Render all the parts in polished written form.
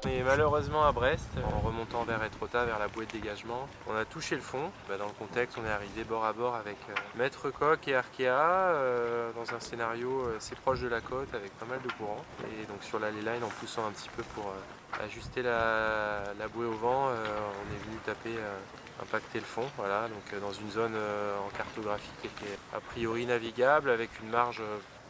On est malheureusement à Brest, en remontant vers Étretat, vers la bouée de dégagement. On a touché le fond. Dans le contexte, on est arrivé bord à bord avec Maître Coq et Arkea, dans un scénario assez proche de la côte, avec pas mal de courant. Et donc sur la ley line, en poussant un petit peu pour ajuster la bouée au vent, on est venu taper, impacter le fond. Voilà, donc dans une zone en cartographie qui était a priori navigable, avec une marge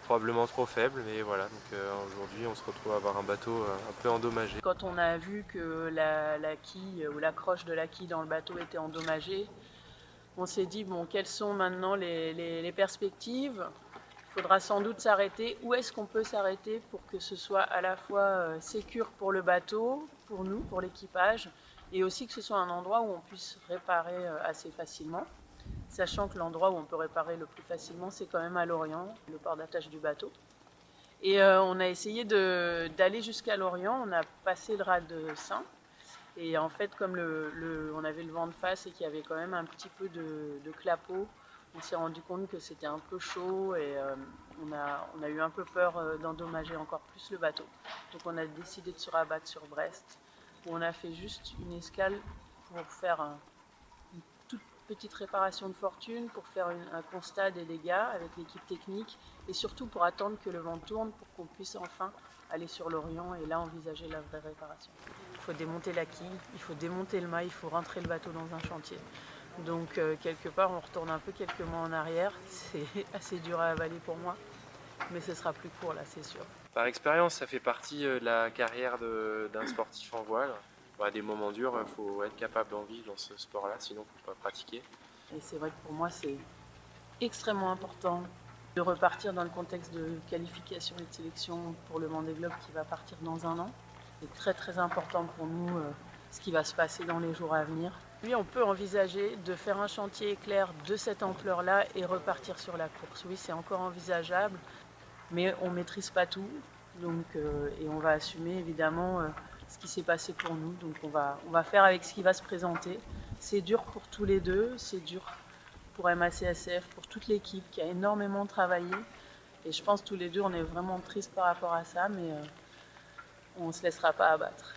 probablement trop faible, mais voilà, donc aujourd'hui on se retrouve à avoir un bateau un peu endommagé. Quand on a vu que la quille ou l'accroche de la quille dans le bateau était endommagée, on s'est dit bon, quelles sont maintenant les perspectives? Il faudra sans doute s'arrêter. Où est-ce qu'on peut s'arrêter pour que ce soit à la fois sécure pour le bateau, pour nous, pour l'équipage, et aussi que ce soit un endroit où on puisse réparer assez facilement, sachant que l'endroit où on peut réparer le plus facilement, c'est quand même à Lorient, le port d'attache du bateau. Et on a essayé d'aller jusqu'à Lorient, on a passé le rade de Saint. Et en fait, comme on avait le vent de face et qu'il y avait quand même un petit peu de clapot, on s'est rendu compte que c'était un peu chaud et on a eu un peu peur d'endommager encore plus le bateau. Donc on a décidé de se rabattre sur Brest, où on a fait juste une escale pour faire une toute petite réparation de fortune, pour faire un constat des dégâts avec l'équipe technique et surtout pour attendre que le vent tourne pour qu'on puisse enfin aller sur l'Orient et là envisager la vraie réparation. Il faut démonter la quille, il faut démonter le mât, il faut rentrer le bateau dans un chantier. Donc quelque part on retourne un peu quelques mois en arrière, c'est assez dur à avaler pour moi, mais ce sera plus court là c'est sûr. Par expérience, ça fait partie de la carrière d'un sportif en voile. À des moments durs, il faut être capable d'en vivre dans ce sport-là, sinon il ne faut pas pratiquer. Et c'est vrai que pour moi c'est extrêmement important de repartir dans le contexte de qualification et de sélection pour le Vendée Globe qui va partir dans un an. C'est très très important pour nous ce qui va se passer dans les jours à venir. Oui, on peut envisager de faire un chantier éclair de cette ampleur-là et repartir sur la course. Oui, c'est encore envisageable, mais on ne maîtrise pas tout. Donc, et on va assumer évidemment ce qui s'est passé pour nous. Donc on va faire avec ce qui va se présenter. C'est dur pour tous les deux, c'est dur pour MACSF, pour toute l'équipe qui a énormément travaillé. Et je pense tous les deux, on est vraiment tristes par rapport à ça, mais on ne se laissera pas abattre.